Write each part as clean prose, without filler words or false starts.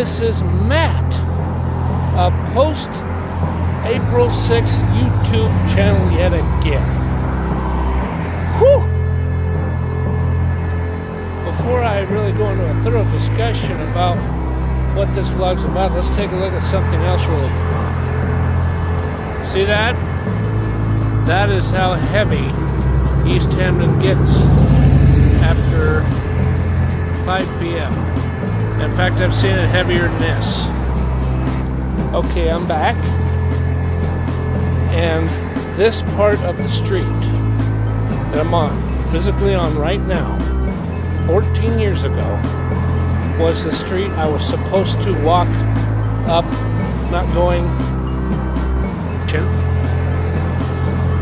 this is Matt, a post-April 6th YouTube channel yet again. Whew! Before I really go into a thorough discussion about what this vlog's about, let's take a look at something else really quick. See that? That is how heavy East Hampden gets after 5 p.m. In fact, I've seen it heavier than this. Okay, I'm back. And this part of the street that I'm on, physically on right now, 14 years ago, was the street I was supposed to walk up, not going,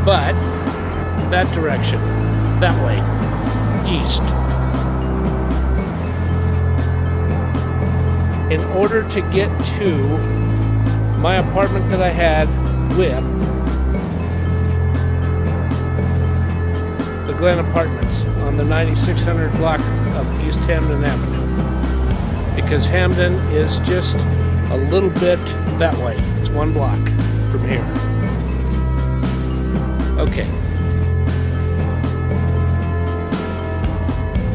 but that direction, that way, east. In order to get to my apartment that I had with the Glen Apartments on the 9600 block of East Hampden Avenue. Because Hampden is just a little bit that way. It's one block from here. Okay.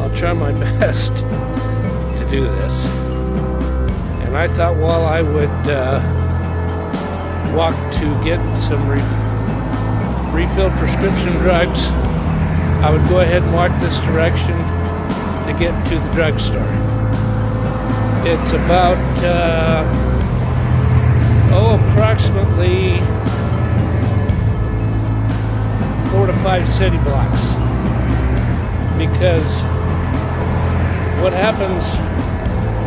I'll try my best to do this. And I thought while I would walk to get some refilled prescription drugs, I would go ahead and walk this direction to get to the drugstore. It's about, approximately 4 to 5 city blocks. Because what happens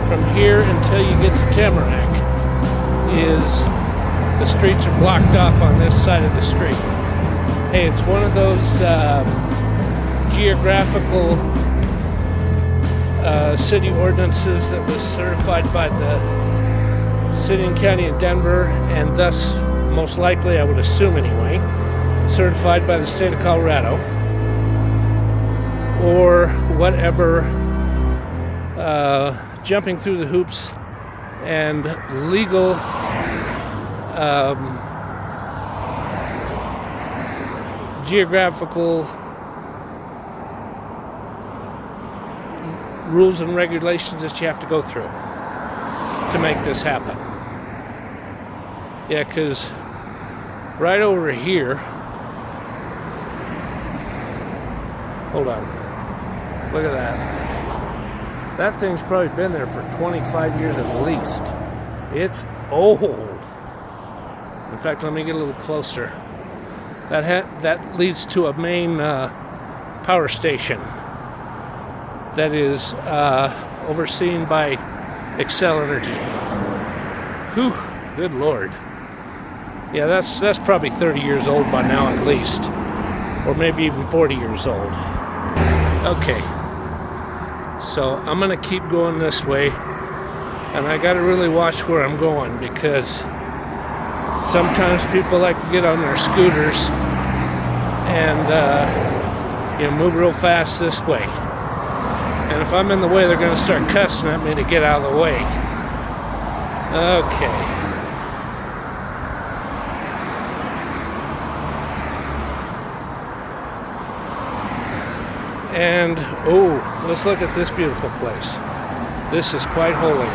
from here until you get to Tamarack is the streets are blocked off on this side of the street. Hey, it's one of those geographical city ordinances that was certified by the city and county of Denver, and thus, most likely, I would assume anyway, certified by the state of Colorado, or whatever, jumping through the hoops and legal geographical rules and regulations that you have to go through to make this happen. Yeah, because right over here, hold on, look at that. That thing's probably been there for 25 years at least. It's old. In fact, let me get a little closer. That leads to a main power station that is overseen by Excel Energy. Whew, good Lord. Yeah, that's probably 30 years old by now at least. Or maybe even 40 years old. Okay. So I'm gonna keep going this way. And I gotta really watch where I'm going, because sometimes people like to get on their scooters and move real fast this way. And if I'm in the way, they're going to start cussing at me to get out of the way. Okay. And, let's look at this beautiful place. This is quite holy.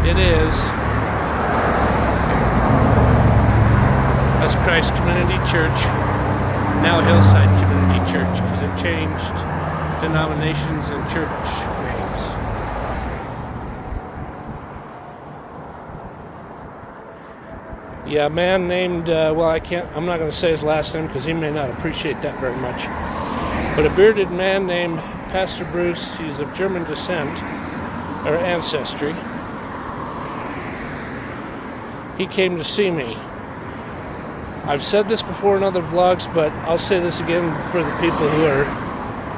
It is. That's Christ Community Church, now Hillside Community Church, because it changed denominations and church names. Yeah, a man named, I'm not going to say his last name because he may not appreciate that very much, but a bearded man named Pastor Bruce, he's of German descent, or ancestry. He came to see me. I've said this before in other vlogs, but I'll say this again for the people who are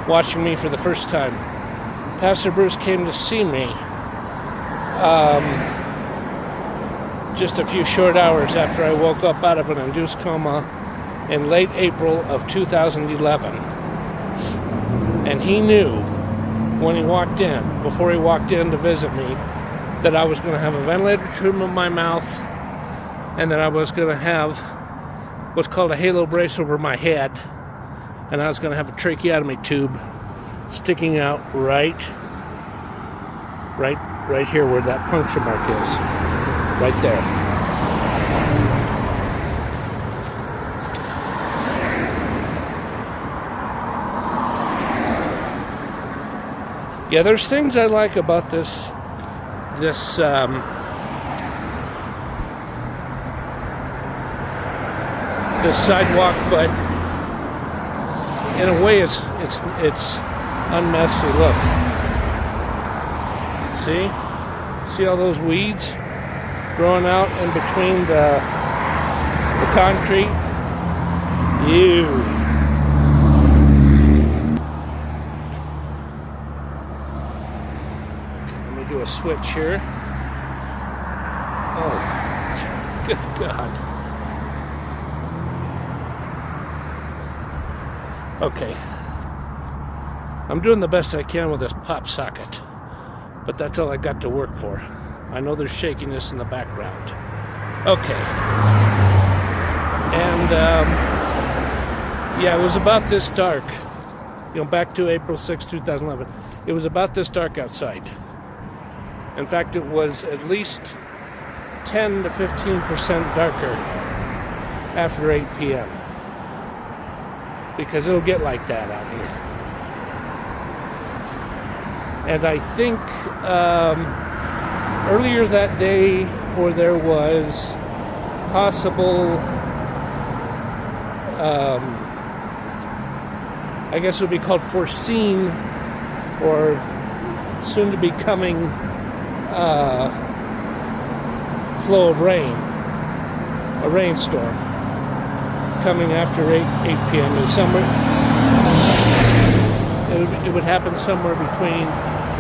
watching me for the first time. Pastor Bruce came to see me just a few short hours after I woke up out of an induced coma in late April of 2011. And he knew when he walked in, before he walked in to visit me, that I was going to have a ventilator treatment in my mouth, and that I was going to have what's called a halo brace over my head, and I was going to have a tracheotomy tube sticking out right here where that puncture mark is, right there. Yeah, there's things I like about this sidewalk, but in a way it's unmessy. Look, see all those weeds growing out in between the concrete. Do a switch here. Oh, good God. Okay. I'm doing the best I can with this pop socket, but that's all I got to work for. I know there's shakiness in the background. Okay. And, yeah, it was about this dark. Back to April 6, 2011. It was about this dark outside. In fact, it was at least 10 to 15% darker after 8 p.m. because it'll get like that out here. And I think earlier that day, or there was possible, I guess it would be called foreseen or soon to be coming flow of rain, a rainstorm coming after 8 p.m. is somewhere. It would happen somewhere between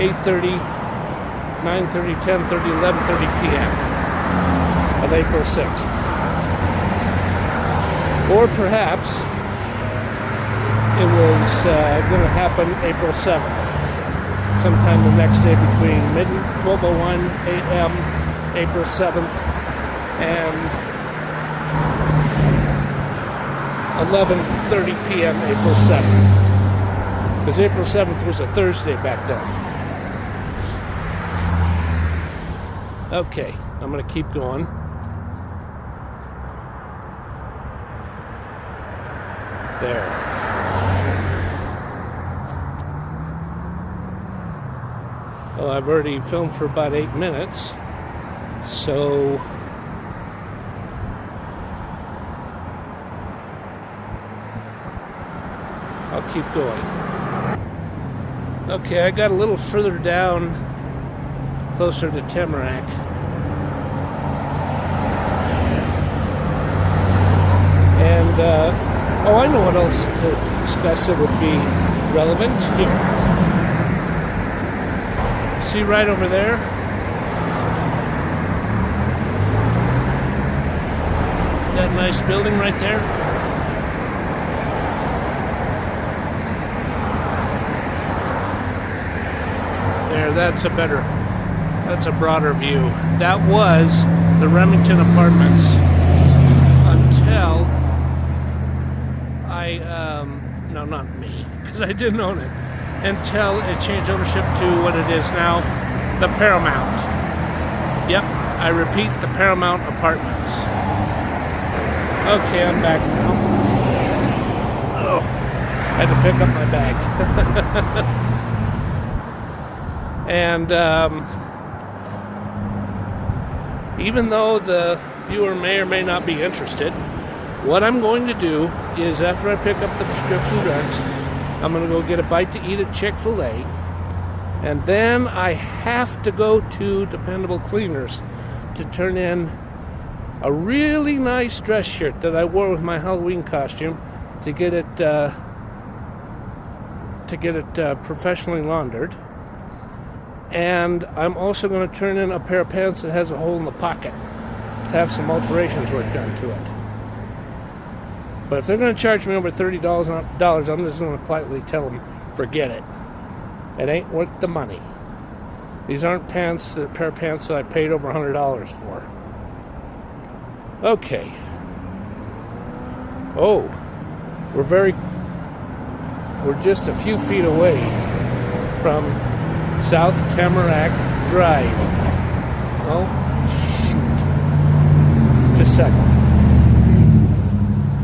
8:30, 9:30, 10:30, 11:30 p.m. of April 6th. Or perhaps it was going to happen April 7th. Sometime the next day between 12:01 a.m. April 7th and 11:30 p.m. April 7th. Because April 7th was a Thursday back then. Okay, I'm going to keep going. There. Well, I've already filmed for about 8 minutes, so I'll keep going. Okay, I got a little further down, closer to Tamarack. And, oh, I know what else to discuss that would be relevant here. See right over there? That nice building right there? There, that's a broader view. That was the Remington Apartments until no, not me, because I didn't own it, until it changed ownership to what it is now, the Paramount. Yep, I repeat, the Paramount Apartments. Okay, I'm back now. Oh, I had to pick up my bag. And even though the viewer may or may not be interested, what I'm going to do is, after I pick up the prescription drugs, I'm going to go get a bite to eat at Chick-fil-A, and then I have to go to Dependable Cleaners to turn in a really nice dress shirt that I wore with my Halloween costume to get it professionally laundered. And I'm also going to turn in a pair of pants that has a hole in the pocket to have some alterations work done to it. But if they're going to charge me over $30, I'm just going to politely tell them, forget it. It ain't worth the money. These aren't pants, a pair of pants that I paid over $100 for. Okay. Oh, we're just a few feet away from South Tamarack Drive. Oh, shoot. Just a second.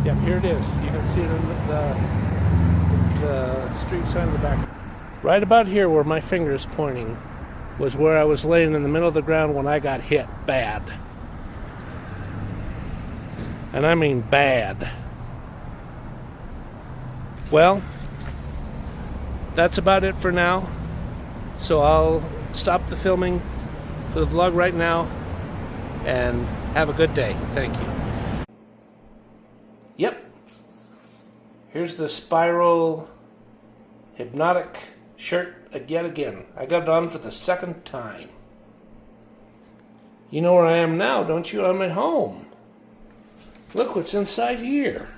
Yep, here it is. You can see it in the street sign in the back. Right about here where my finger is pointing was where I was laying in the middle of the ground when I got hit bad. And I mean bad. Well, that's about it for now. So I'll stop the filming for the vlog right now and have a good day. Thank you. Yep. Here's the spiral hypnotic shirt yet again. I got it on for the second time. You know where I am now, don't you? I'm at home. Look what's inside here.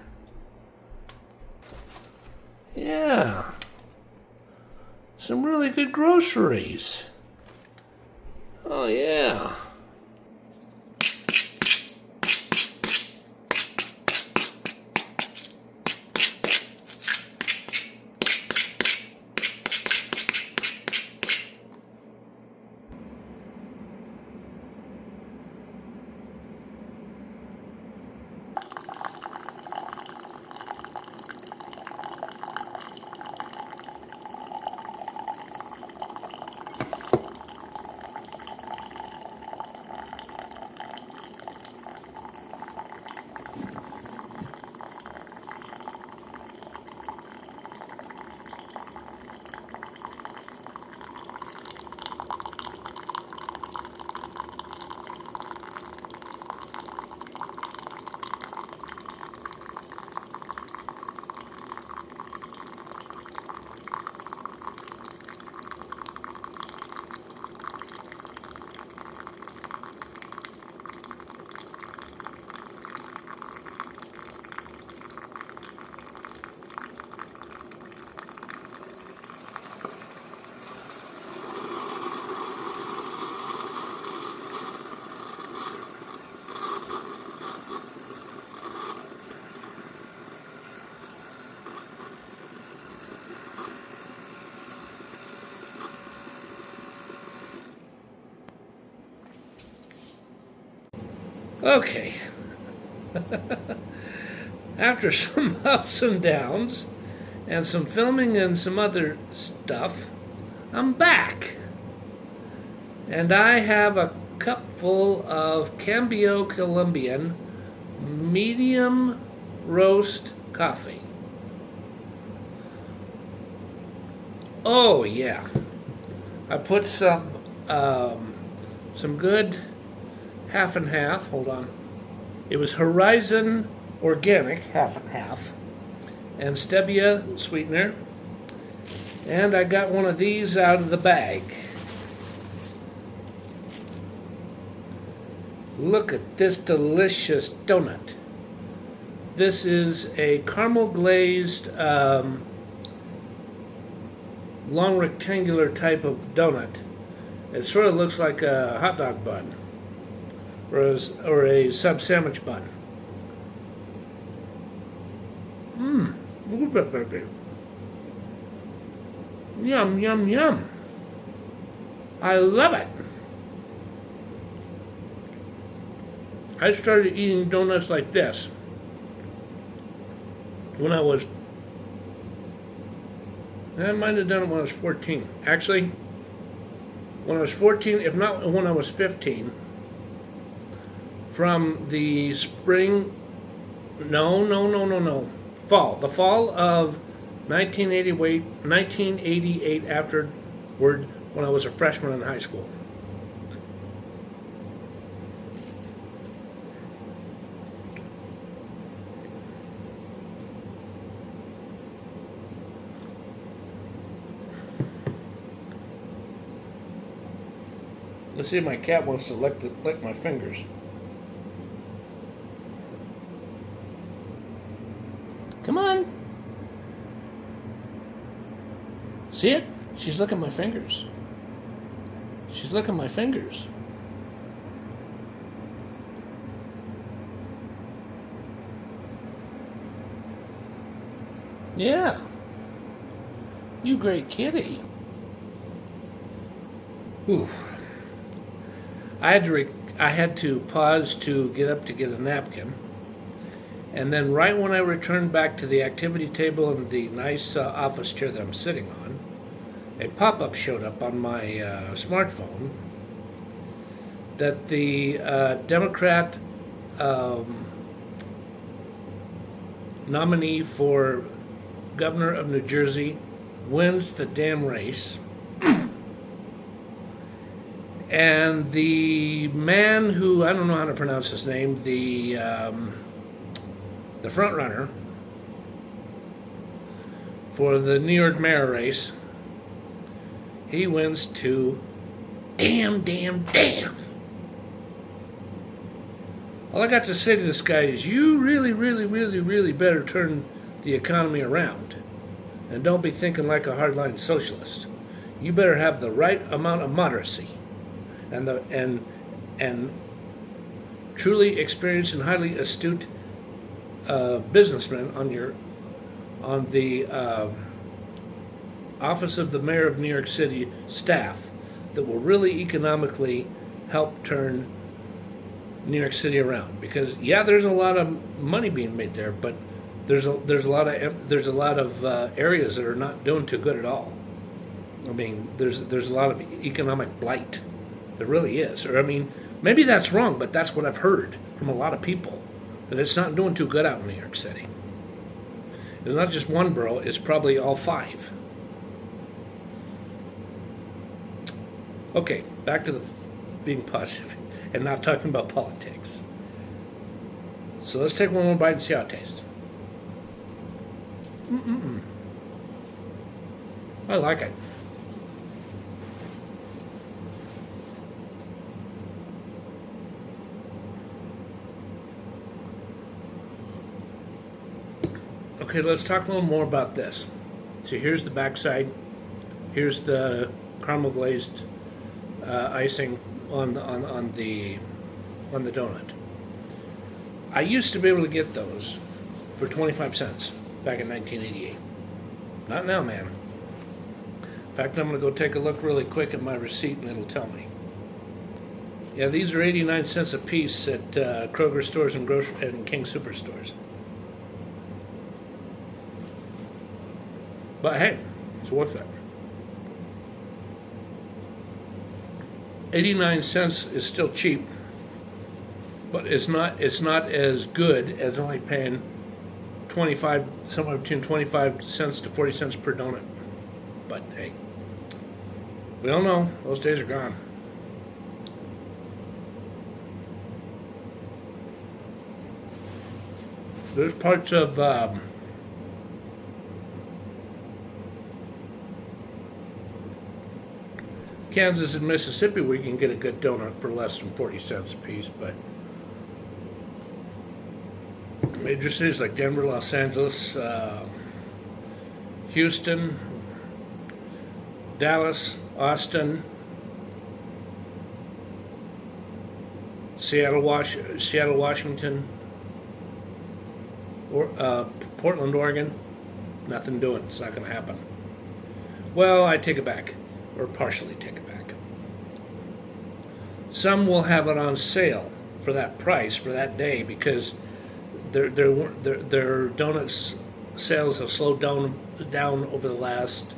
Yeah. Some really good groceries. Oh, yeah. Okay. After some ups and downs and some filming and some other stuff, I'm back. And I have a cup full of Cambio Colombian medium roast coffee. Oh yeah. I put some good half and half. Hold on. It was Horizon Organic, half and half, and stevia sweetener. And I got one of these out of the bag. Look at this delicious donut. This is a caramel glazed, long rectangular type of donut. It sort of looks like a hot dog bun. Or a sub-sandwich bun. Look at that, baby. Yum, yum, yum. I love it. I started eating donuts like this when I might have done it when I was 14. Actually, when I was 14, if not when I was 15, from the spring, fall. The fall of 1988 afterward, when I was a freshman in high school. Let's see if my cat wants to lick my fingers. Come on. See it? She's licking my fingers. She's licking my fingers. Yeah. You great kitty. Ooh. I had to pause to get up to get a napkin. And then right when I returned back to the activity table and the nice office chair that I'm sitting on, a pop-up showed up on my smartphone that the Democrat nominee for governor of New Jersey wins the damn race. And the man who, I don't know how to pronounce his name, the front runner for the New York mayor race, he wins to damn. All I got to say to this guy is, you really better turn the economy around. And don't be thinking like a hardline socialist. You better have the right amount of moderacy and truly experienced and highly astute businessmen on the office of the mayor of New York City staff that will really economically help turn New York City around. Because yeah, there's a lot of money being made there, but there's a lot of areas that are not doing too good at all. I mean, there's a lot of economic blight. There really is. Or I mean, maybe that's wrong, but that's what I've heard from a lot of people, that it's not doing too good out in New York City. It's not just one borough, it's probably all five. Okay, back to being positive and not talking about politics. So let's take one more bite and see how it tastes. I like it. Okay, let's talk a little more about this. So here's the backside. Here's the caramel glazed icing on the donut. I used to be able to get those for 25 cents back in 1988. Not now, man. In fact, I'm going to go take a look really quick at my receipt and it'll tell me. Yeah, these are 89 cents a piece at Kroger stores and King Superstores. But hey, it's worth it. 89 cents is still cheap, but it's not as good as only paying somewhere between 25 cents to 40 cents per donut. But hey, we all know those days are gone. There's parts of Kansas and Mississippi where you can get a good donut for less than 40 cents a piece, but major cities like Denver, Los Angeles, Houston, Dallas, Austin, Seattle, Washington, or Portland, Oregon, nothing doing. It's not going to happen. Well, I take it back, or partially take it back. Some will have it on sale for that price for that day because their donuts sales have slowed down over the last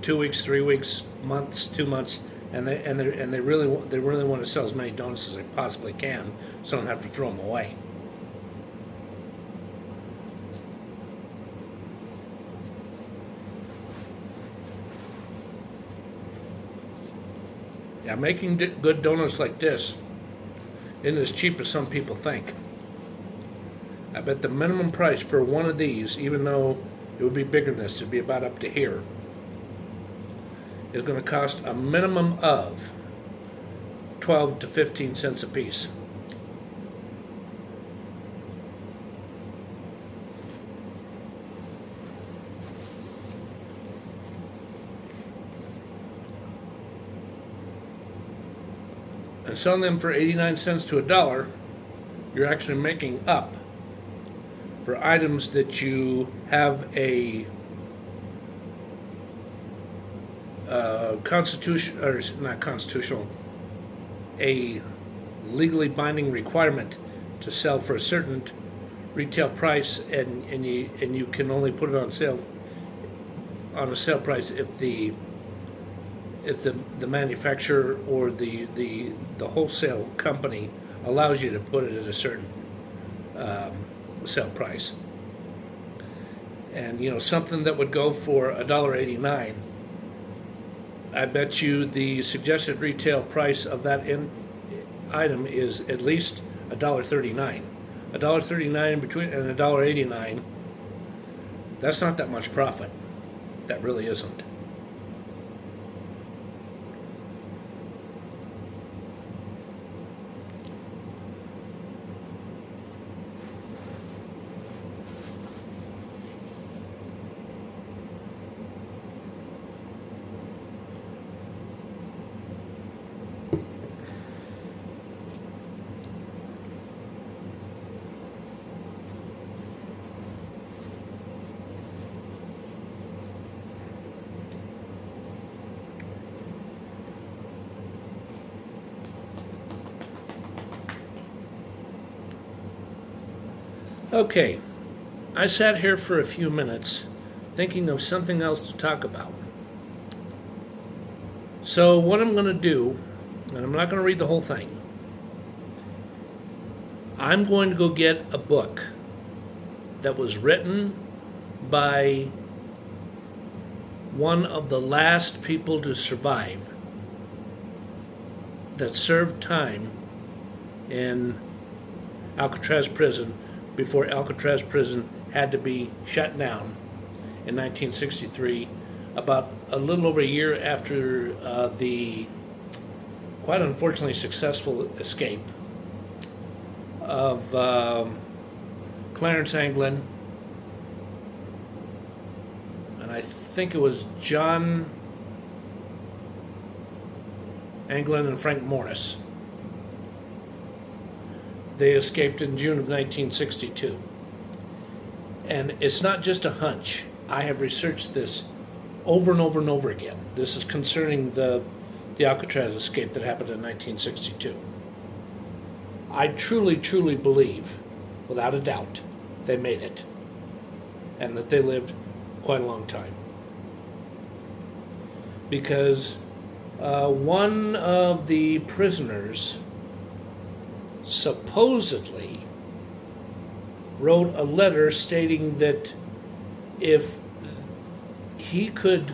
2 weeks, 3 weeks, months, 2 months, and they really want to sell as many donuts as they possibly can, so I don't have to throw them away. Yeah, making good donuts like this isn't as cheap as some people think. I bet the minimum price for one of these, even though it would be bigger than this, it'd be about up to here, is going to cost a minimum of 12 to 15 cents a piece. selling them for 89 cents to $1, you're actually making up for items that you have a constitution, or not constitutional, a legally binding requirement to sell for a certain retail price, and you can only put it on sale on a sale price if the manufacturer or the wholesale company allows you to put it at a certain sale price. And something that would go for $1.89, I bet you the suggested retail price of that item is at least $1.39. $1.39 between and $1.89. That's not that much profit. That really isn't. Okay, I sat here for a few minutes thinking of something else to talk about. So what I'm going to do, and I'm not going to read the whole thing, I'm going to go get a book that was written by one of the last people to survive that served time in Alcatraz prison before Alcatraz prison had to be shut down in 1963, about a little over a year after the quite unfortunately successful escape of Clarence Anglin, and I think it was John Anglin and Frank Morris. They escaped in June of 1962. And it's not just a hunch. I have researched this over and over and over again. This is concerning the Alcatraz escape that happened in 1962. I truly, truly believe, without a doubt, they made it. And that they lived quite a long time. Because one of the prisoners supposedly wrote a letter stating that if he could,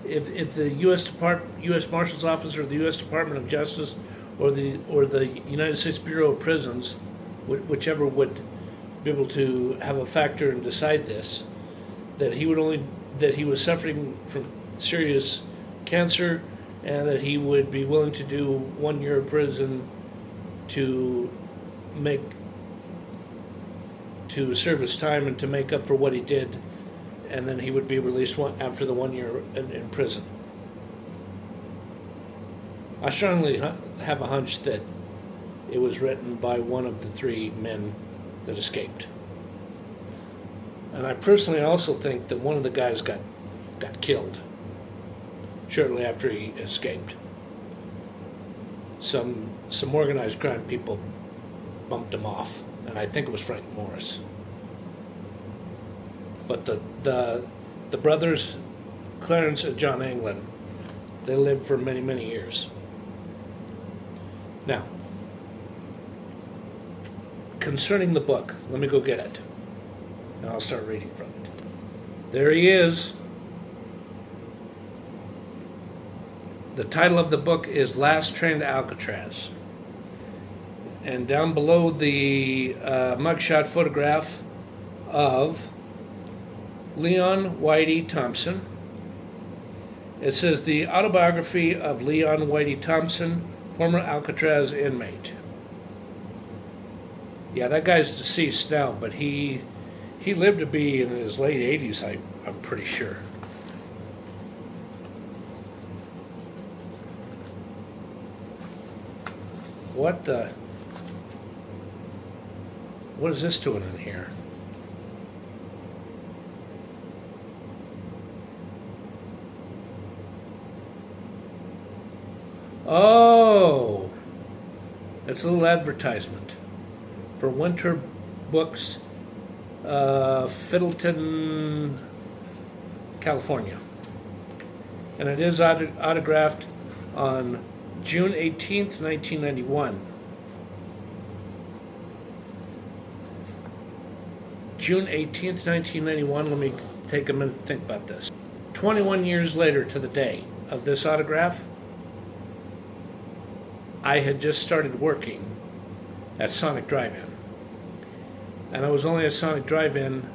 if the U.S. Marshal's Office or the U.S. Department of Justice or the United States Bureau of Prisons, whichever would be able to have a factor and decide this, that he was suffering from serious cancer, and that he would be willing to do 1 year of prison to serve his time and to make up for what he did, and then he would be released after the 1 year in prison. I strongly have a hunch that it was written by one of the three men that escaped. And I personally also think that one of the guys got killed shortly after he escaped. Some organized crime people bumped him off, and I think it was Frank Morris. But the brothers, Clarence and John Anglin, they lived for many, many years. Now, concerning the book, let me go get it, and I'll start reading from it. There he is. The title of the book is Last Train to Alcatraz. And down below the mugshot photograph of Leon Whitey Thompson, it says the autobiography of Leon Whitey Thompson, former Alcatraz inmate. Yeah, that guy's deceased now, but he lived to be in his late 80s, I'm pretty sure. What is this doing in here? Oh, it's a little advertisement for Winter Books, Fiddleton, California. And it is autographed on June 18th, 1991. June 18th, 1991. Let me take a minute to think about this. 21 years later to the day of this autograph, I had just started working at Sonic Drive-In. And I was only at Sonic Drive-In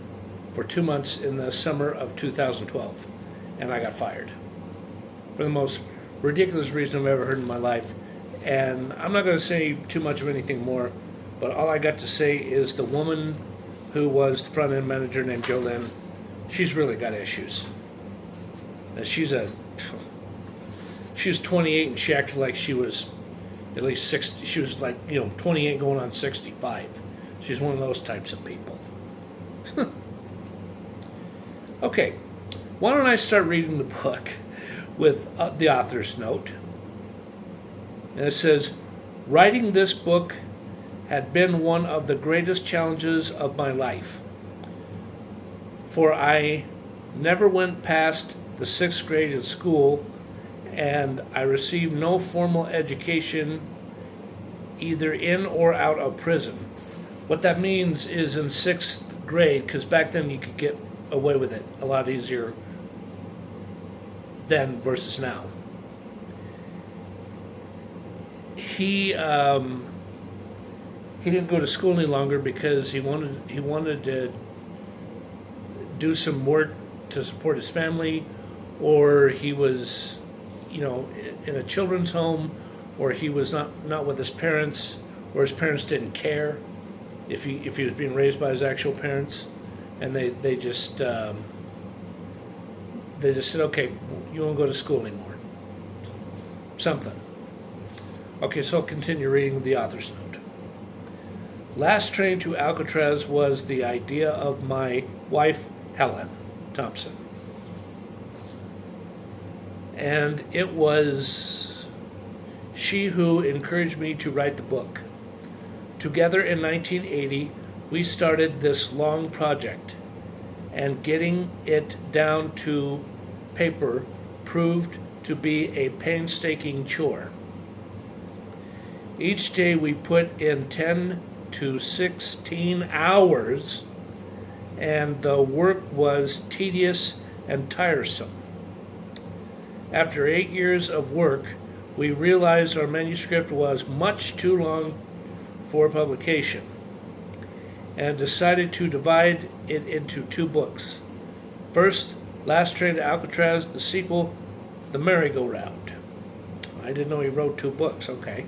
for 2 months in the summer of 2012. And I got fired. For the most ridiculous reason I've ever heard in my life. And I'm not going to say too much of anything more, but all I got to say is the woman who was the front-end manager named Jolene, she's really got issues. And she was 28 and she acted like she was at least 60. She was like, 28 going on 65. She's one of those types of people. Okay, why don't I start reading the book with the author's note. And it says, writing this book had been one of the greatest challenges of my life, for I never went past the 6th grade in school, and I received no formal education either in or out of prison. What that means is in 6th grade, because back then you could get away with it a lot easier then versus now. He didn't go to school any longer because he wanted to do some work to support his family, or he was, in a children's home, or he was not with his parents, or his parents didn't care if he was being raised by his actual parents, and they just said, okay, you won't go to school anymore. Something. Okay, so I'll continue reading the author's note. Last train to Alcatraz was the idea of my wife, Helen Thompson. And it was she who encouraged me to write the book. Together in 1980, we started this long project, and getting it down to paper proved to be a painstaking chore. Each day we put in 10 to 16 hours, and the work was tedious and tiresome. After 8 years of work, we realized our manuscript was much too long for publication, and decided to divide it into 2 books. First, Last Train to Alcatraz, the sequel, The Merry-Go-Round. I didn't know he wrote 2 books, okay.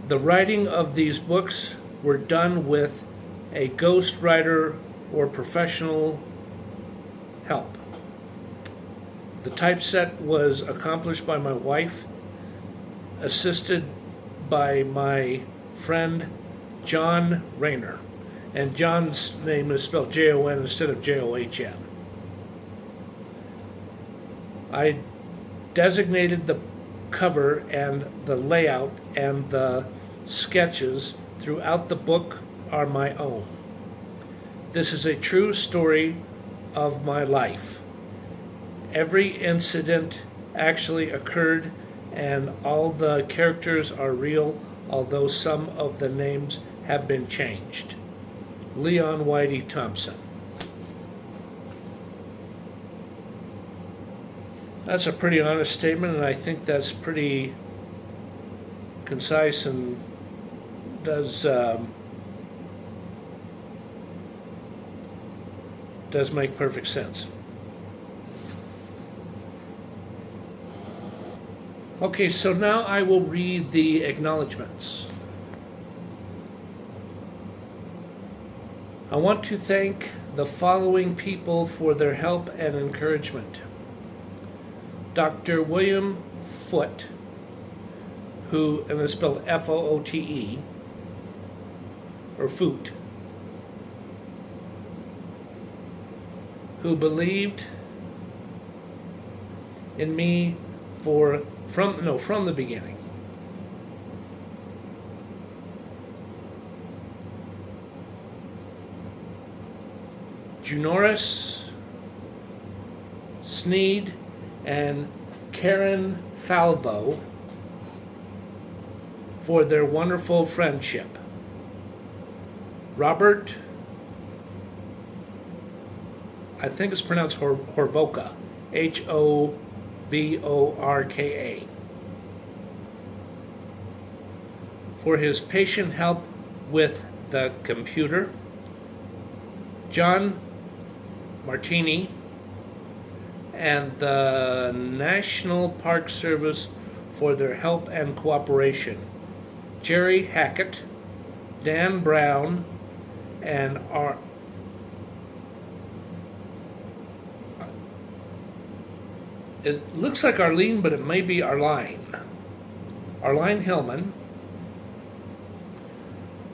The writing of these books were done with a ghostwriter or professional help. The typeset was accomplished by my wife, assisted by my friend John Rayner. And John's name is spelled Jon instead of John. I designated the cover and the layout, and the sketches throughout the book are my own. This is a true story of my life. Every incident actually occurred, and all the characters are real, although some of the names have been changed. Leon Whitey Thompson. That's a pretty honest statement, and I think that's pretty concise and does make perfect sense. Okay, so now I will read the acknowledgements. I want to thank the following people for their help and encouragement. Dr. William Foote, who, and it's spelled F-O-O-T-E, or Foot, who believed in me from the beginning. Junoris Sneed and Karen Falvo for their wonderful friendship. Robert, I think it's pronounced Horvoka, H-O-V-O-R-K-A, for his patient help with the computer. John Martini and the National Park Service for their help and cooperation. Jerry Hackett, Dan Brown, and it looks like Arlene, but it may be Arline Hillman,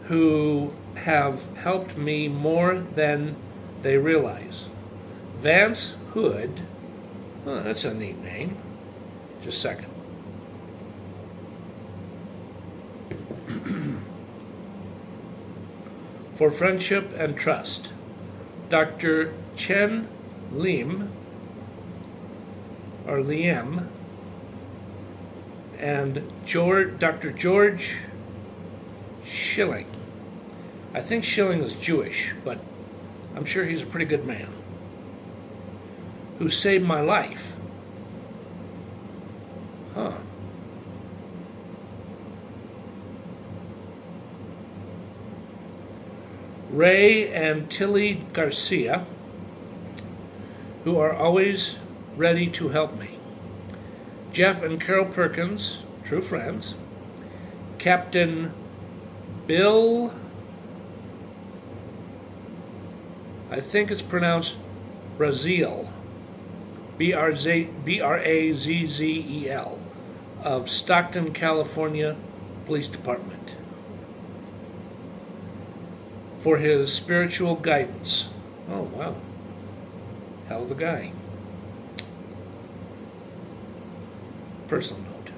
who have helped me more than they realize. Vance Hood, oh, that's a neat name. Just a second. For friendship and trust. Dr. Chen Lim, or Liam, and Dr. George Schilling. I think Schilling is Jewish, but I'm sure he's a pretty good man, who saved my life. Huh. Ray and Tilly Garcia, who are always ready to help me. Jeff and Carol Perkins, true friends. Captain Bill, I think it's pronounced Brazil, B-R-A-Z-Z-E-L, of Stockton, California Police Department, for his spiritual guidance. Oh, wow. Hell of a guy. Personal note.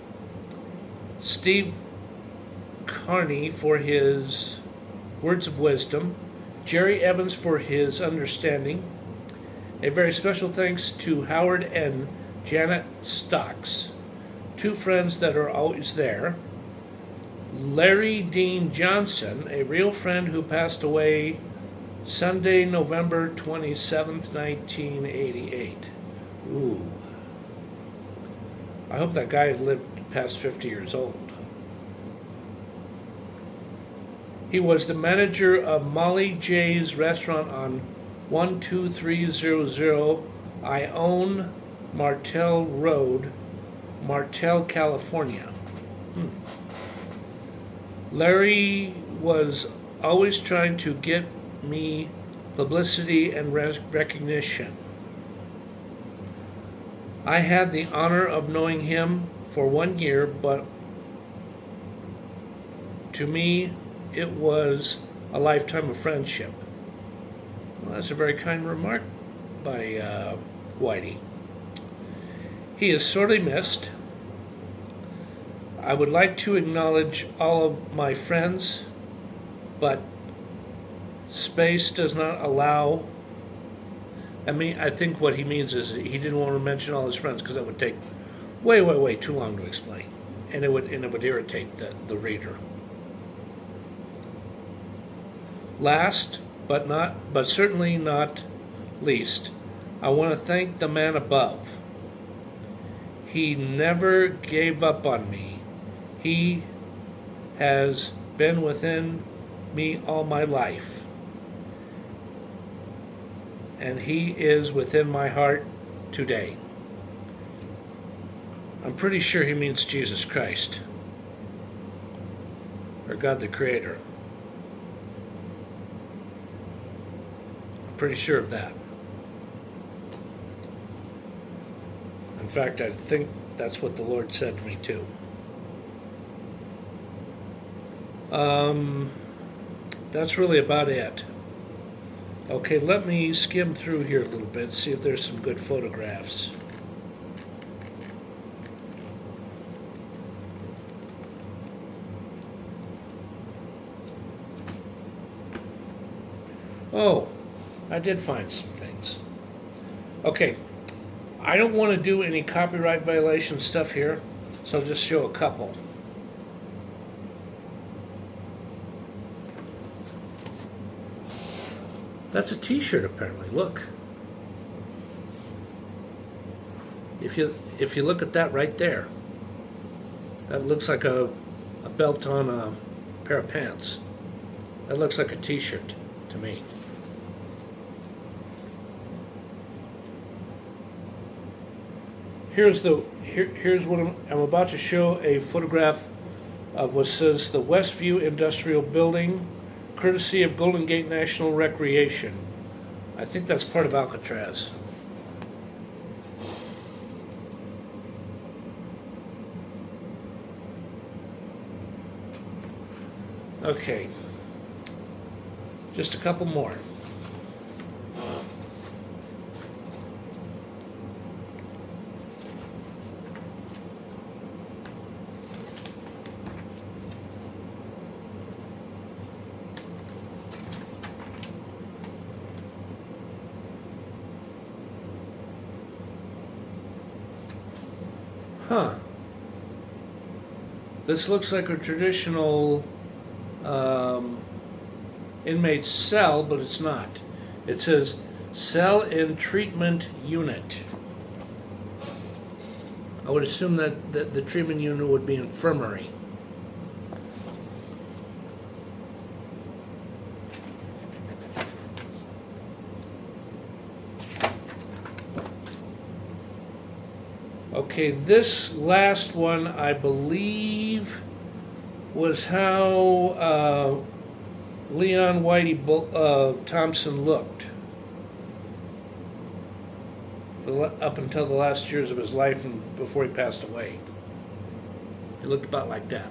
Steve Carney for his words of wisdom. Jerry Evans for his understanding. A very special thanks to Howard and Janet Stocks, two friends that are always there. Larry Dean Johnson, a real friend who passed away Sunday, November 27th, 1988. Ooh. I hope that guy had lived past 50 years old. He was the manager of Molly J's restaurant on 12300 Ione Martell Road, Martell, California. Larry was always trying to get me publicity and recognition. I had the honor of knowing him for 1 year, but to me, it was a lifetime of friendship. Well, that's a very kind remark by Whitey. He is sorely missed. I would like to acknowledge all of my friends, but space does not allow. I think what he means is he didn't want to mention all his friends because that would take way too long to explain, and it would irritate the reader. Last but certainly not least, I want to thank the man above. He never gave up on me. He has been within me all my life, and he is within my heart today. I'm pretty sure he means Jesus Christ, or God the Creator. I'm pretty sure of that. In fact, I think that's what the Lord said to me too. That's really about it. Okay, let me skim through here a little bit, see if there's some good photographs. Oh, I did find some things. Okay, I don't want to do any copyright violation stuff here, so I'll just show a couple. That's a t-shirt apparently, look. If you look at that right there, that looks like a belt on a pair of pants. That looks like a t-shirt to me. Here's what I'm about to show, a photograph of what says the Westview Industrial Building, courtesy of Golden Gate National Recreation. I think that's part of Alcatraz. Okay, just a couple more. Huh. This looks like a traditional inmate cell, but it's not. It says cell and treatment unit. I would assume that the treatment unit would be infirmary. Okay, this last one, I believe, was how Leon Whitey Thompson looked up until the last years of his life and before he passed away. He looked about like that.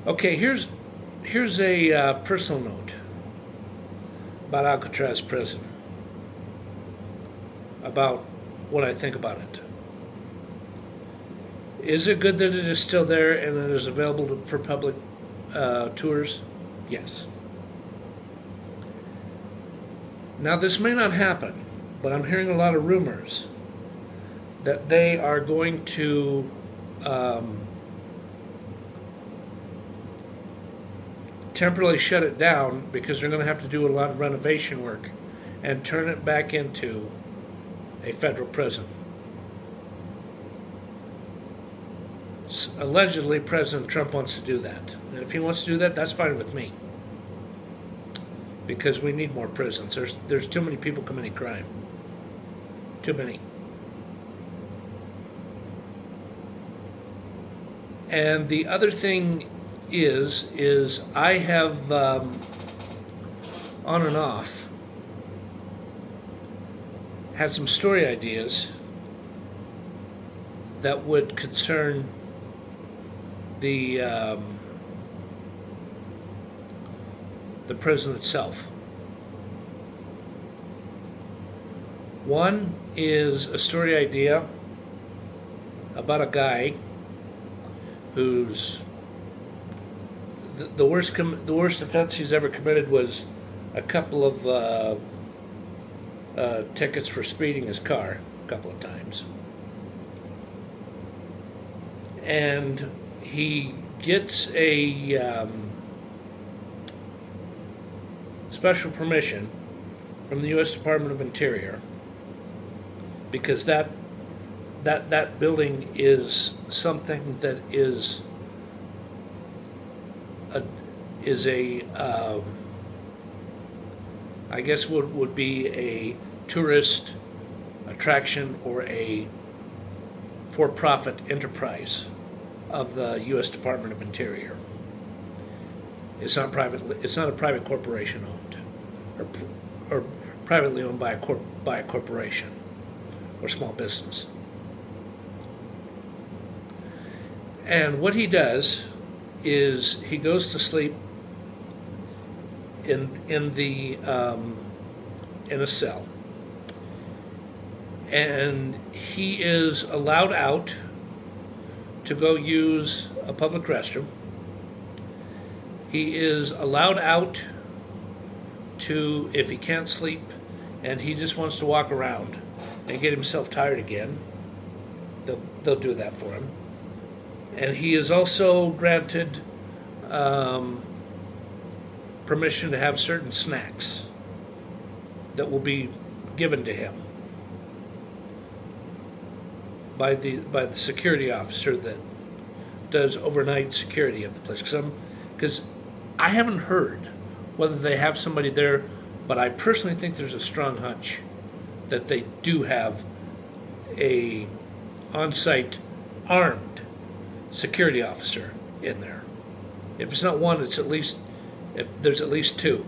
Okay, here's a personal note about Alcatraz prison, about what I think about it. Is it good that it is still there and it is available for public tours? Yes. Now, this may not happen, but I'm hearing a lot of rumors that they are going to temporarily shut it down because they're going to have to do a lot of renovation work and turn it back into a federal prison. Allegedly, President Trump wants to do that. And if he wants to do that, that's fine with me. Because we need more prisons. There's too many people committing crime. Too many. And the other thing is I have on and off had some story ideas that would concern the prison itself. One is a story idea about a guy who's the worst offense he's ever committed was a couple of tickets for speeding his car a couple of times. And he gets a special permission from the U.S. Department of Interior because that building is something that is a I guess would be a tourist attraction or a for-profit enterprise of the U.S. Department of Interior. It's not private. It's not a private corporation owned, or privately owned by a corporation, or small business. And what he does is he goes to sleep in a cell, and he is allowed out to go use a public restroom. He is allowed out to, if he can't sleep and he just wants to walk around and get himself tired again, they'll do that for him. And he is also granted permission to have certain snacks that will be given to him by the security officer that does overnight security of the place. Because I haven't heard whether they have somebody there, but I personally think there's a strong hunch that they do have a on-site armed security officer in there. If it's not one, it's there's at least two.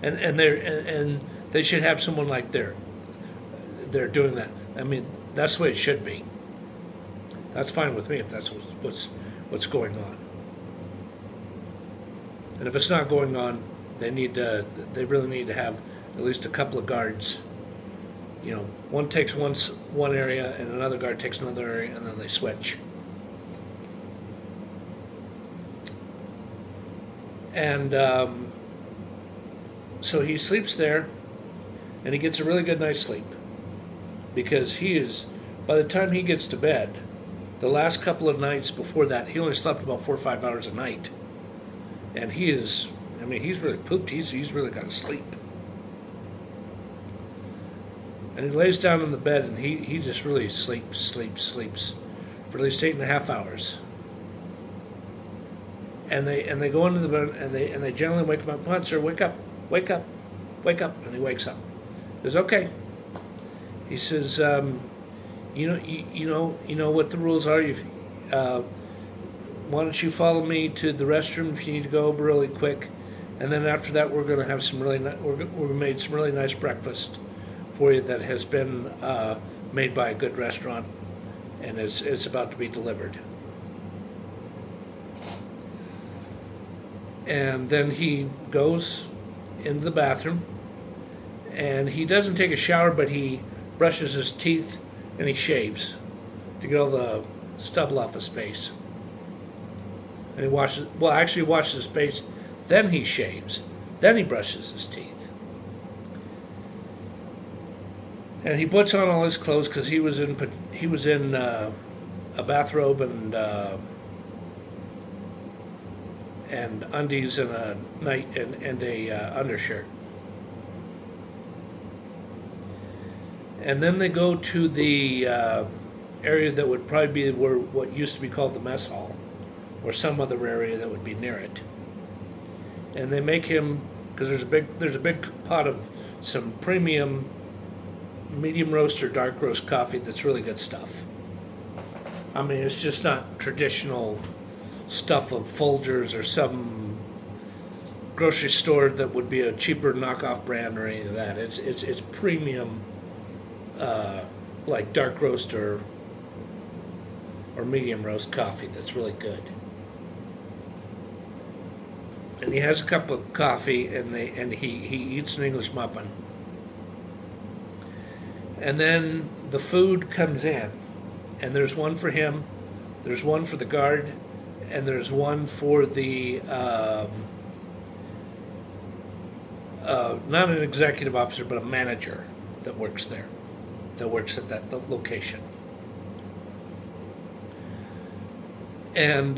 And they should have someone like they're doing that. I mean, that's the way it should be. That's fine with me if that's what's going on. And if it's not going on, they really need to have at least a couple of guards. You know, one takes one area and another guard takes another area, and then they switch. And so he sleeps there, and he gets a really good night's sleep, because by the time he gets to bed, the last couple of nights before that, he only slept about 4 or 5 hours a night. And he's really pooped. He's really got to sleep. And he lays down in the bed, and he just really sleeps for at least 8.5 hours. And they go into the bed, and they generally wake him up. Come on, sir, wake up, and he wakes up. He says, okay. He says, you know what the rules are. Why don't you follow me to the restroom if you need to go really quick, and then after that we're going to have we're made some really nice breakfast for you that has been made by a good restaurant, and it's about to be delivered. And then he goes into the bathroom, and he doesn't take a shower, but he brushes his teeth and he shaves to get all the stubble off his face. And he washes his face, then he shaves, then he brushes his teeth. And he puts on all his clothes, because he was in a bathrobe and undies and a night and a undershirt. And then they go to the area that would probably be what used to be called the mess hall, or some other area that would be near it. And they make him, because there's a big pot of some premium medium roast or dark roast coffee that's really good stuff. I mean, it's just not traditional stuff of Folgers or some grocery store that would be a cheaper knockoff brand or any of that. It's premium, like dark roast or medium roast coffee that's really good. And he has a cup of coffee, and he eats an English muffin. And then the food comes in, and there's one for him, there's one for the guard, and there's one for the not an executive officer, but a manager that works there, that works at that location. And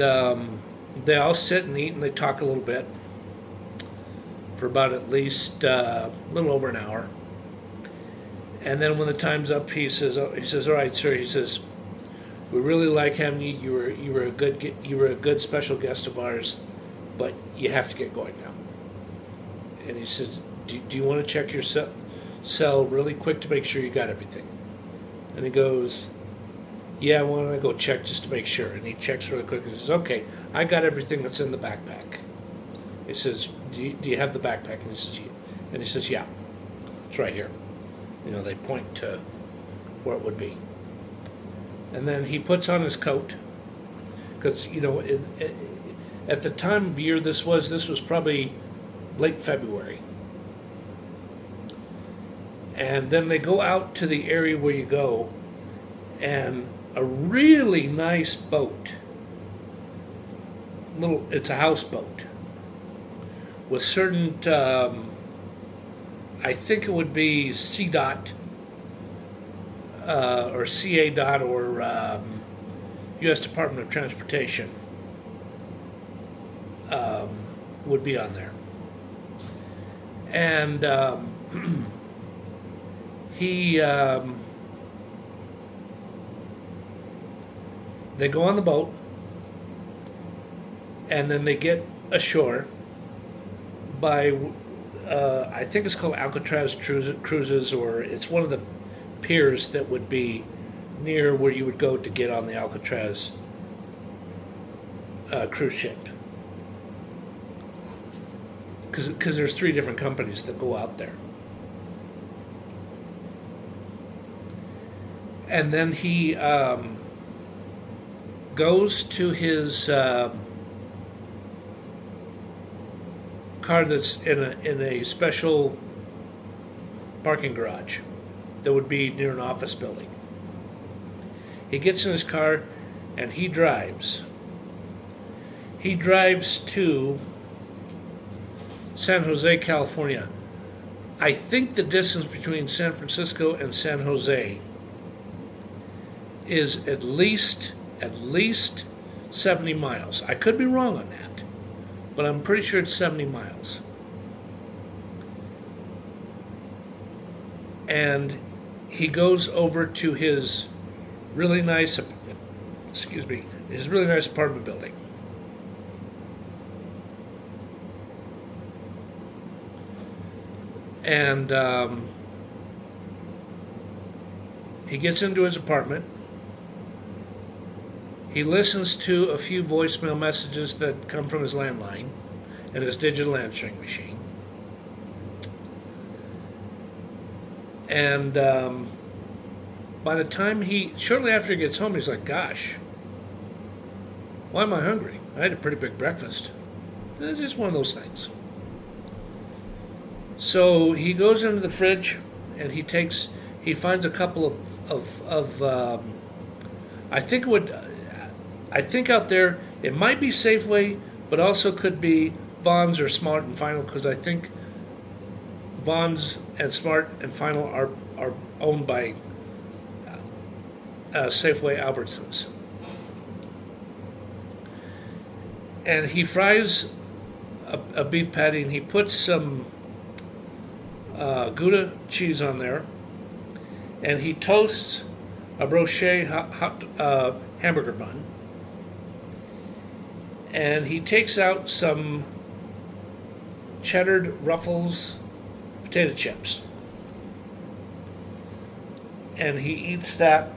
they all sit and eat, and they talk a little bit for about at least a little over an hour. And then when the time's up, he says, all right, sir. He says, we really like having you. You were a good special guest of ours, but you have to get going now. And he says, do you want to check your cell really quick to make sure you got everything? And he goes, yeah, why don't I go check just to make sure? And he checks really quick and says, okay, I got everything that's in the backpack. He says, do you have the backpack? And he says, yeah, it's right here. You know, they point to where it would be. And then he puts on his coat, because, you know, at the time of year this was probably late February. And then they go out to the area where you go, and a really nice boat, it's a houseboat, with certain, I think it would be CDOT, or CA dot, or U.S. Department of Transportation would be on there. And they go on the boat, and then they get ashore by, I think it's called Alcatraz Cruises, or it's one of the piers that would be near where you would go to get on the Alcatraz cruise ship. Because there's 3 different companies that go out there. And then he goes to his car that's in a special parking garage that would be near an office building. He gets in his car and he drives. He drives to San Jose, California. I think the distance between San Francisco and San Jose is at least 70 miles. I could be wrong on that, but I'm pretty sure it's 70 miles. And he goes over to his really nice, his really nice apartment building. And he gets into his apartment. He listens to a few voicemail messages that come from his landline and his digital answering machine. And by the time shortly after he gets home, he's like, gosh, why am I hungry? I had a pretty big breakfast. It's just one of those things. So he goes into the fridge and he finds a couple of I think out there it might be Safeway, but also could be Vons or Smart and Final, because I think Vons and Smart and Final are owned by Safeway Albertsons. And he fries a beef patty and he puts some Gouda cheese on there, and he toasts a brochet hot hamburger bun, and he takes out some cheddared Ruffles potato chips, and he eats that,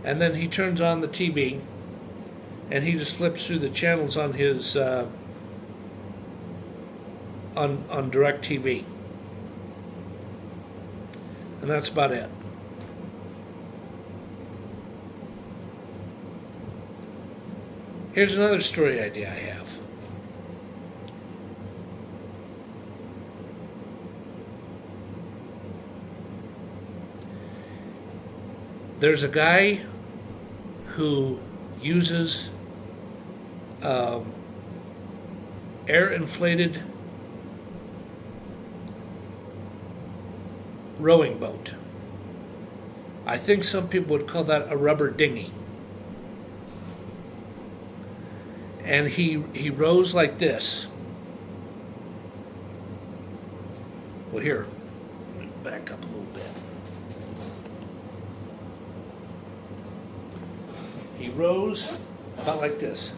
and then he turns on the TV, and he just flips through the channels on his on DirecTV. And that's about it. Here's another story idea I have. There's a guy who uses air-inflated rowing boat. I think some people would call that a rubber dinghy. And he rows like this. Well, here, let me back up a little bit. He rows about like this.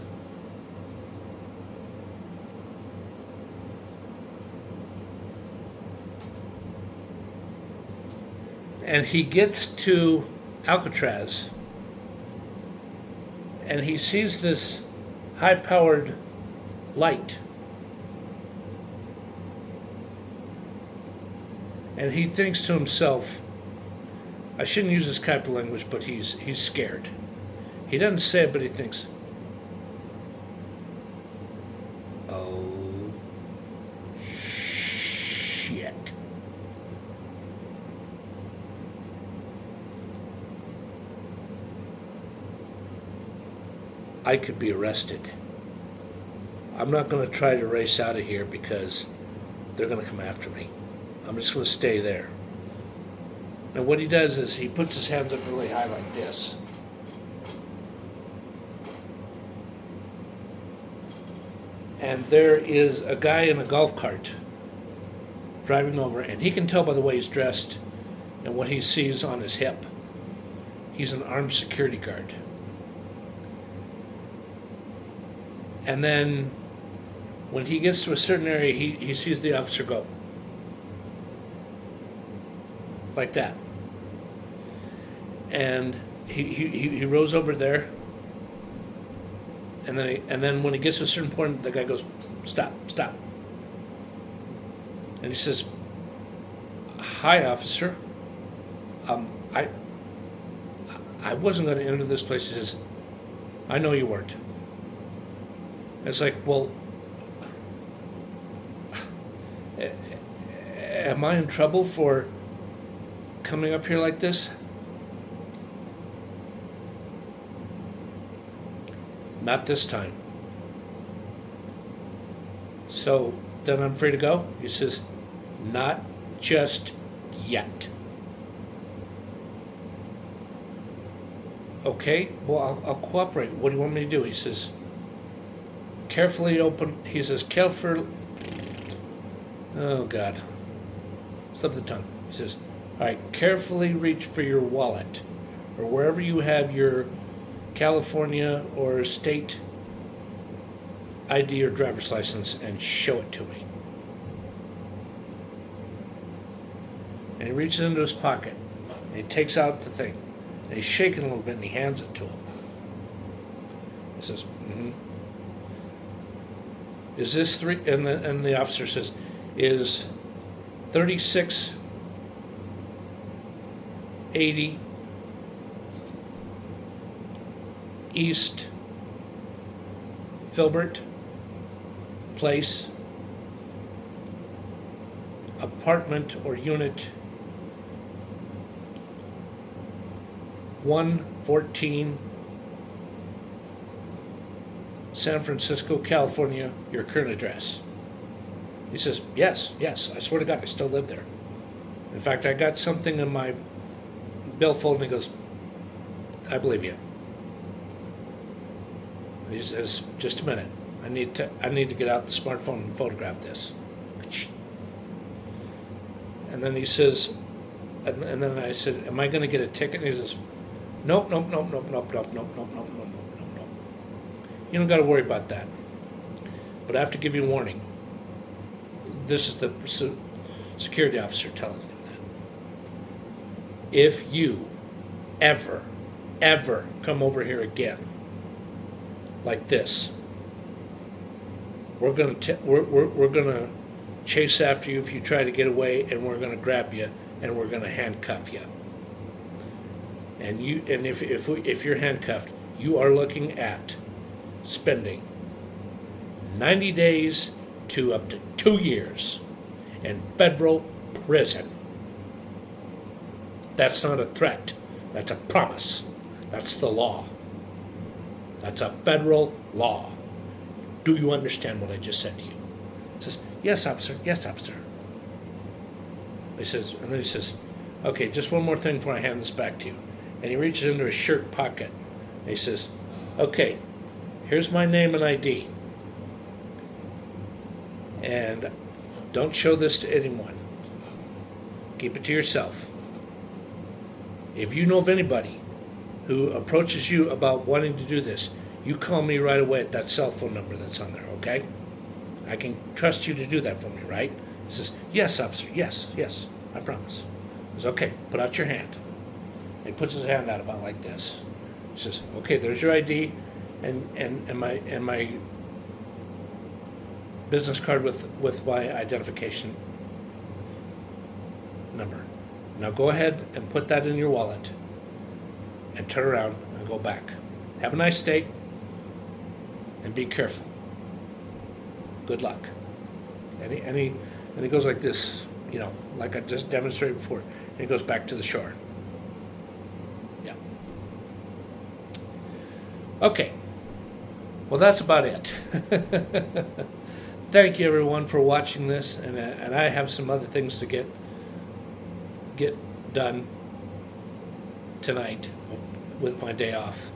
And he gets to Alcatraz, and he sees this high-powered light. And he thinks to himself, I shouldn't use this type of language, but he's scared. He doesn't say it, but he thinks, oh, shit. I could be arrested. I'm not going to try to race out of here because they're going to come after me. I'm just going to stay there. Now what he does is he puts his hands up really high like this. And there is a guy in a golf cart driving over, and he can tell by the way he's dressed and what he sees on his hip. He's an armed security guard. And then when he gets to a certain area, he sees the officer go like that. And he rows over there, and then when he gets to a certain point, the guy goes, stop. And he says, hi, officer. I wasn't going to enter this place. He says, I know you weren't. It's like, well, am I in trouble for coming up here like this? Not this time. So then I'm free to go? He says, not just yet. Okay, well, I'll cooperate. What do you want me to do? He says, carefully open. He says, carefully. Oh, God. Slip the tongue. He says, all right, carefully reach for your wallet or wherever you have your California or state ID or driver's license and show it to me. And he reaches into his pocket and he takes out the thing and he's shaking a little bit and he hands it to him. He says, is this three? And the officer says, is 3680 East Filbert Place, apartment or unit 114, San Francisco, California, your current address? He says, yes, I swear to God, I still live there. In fact, I got something in my billfold, and he goes, I believe you. He says, just a minute. I need to get out the smartphone and photograph this. And then he says, and then I said, am I going to get a ticket? And he says, nope. You don't got to worry about that. But I have to give you a warning. This is the security officer telling him that. If you ever come over here again like this, we're gonna chase after you if you try to get away, and we're gonna grab you and we're gonna handcuff you. And if you're handcuffed, you are looking at spending 90 days to up to 2 years in federal prison. That's not a threat. That's a promise. That's the law. That's a federal law. Do you understand what I just said to you? He says, yes, officer. Yes, officer. He says, and then he says, okay, just one more thing before I hand this back to you. And he reaches into his shirt pocket. And he says, okay, here's my name and ID. And don't show this to anyone. Keep it to yourself. If you know of anybody who approaches you about wanting to do this, you call me right away at that cell phone number that's on there, okay? I can trust you to do that for me, right? He says, yes, officer, yes, I promise. He says, okay, put out your hand. And he puts his hand out about like this. He says, okay, there's your ID and my business card with my identification number. Now go ahead and put that in your wallet and turn around and go back. Have a nice day and be careful. Good luck. And he goes like this, you know, like I just demonstrated before. And he goes back to the shore. Yeah. Okay. Well, that's about it. Thank you, everyone, for watching this. And I have some other things to get done tonight with my day off.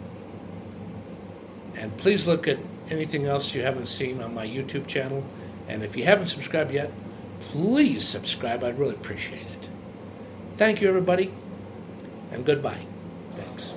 And please look at anything else you haven't seen on my YouTube channel. And if you haven't subscribed yet, please subscribe. I'd really appreciate it. Thank you, everybody, and goodbye. Thanks.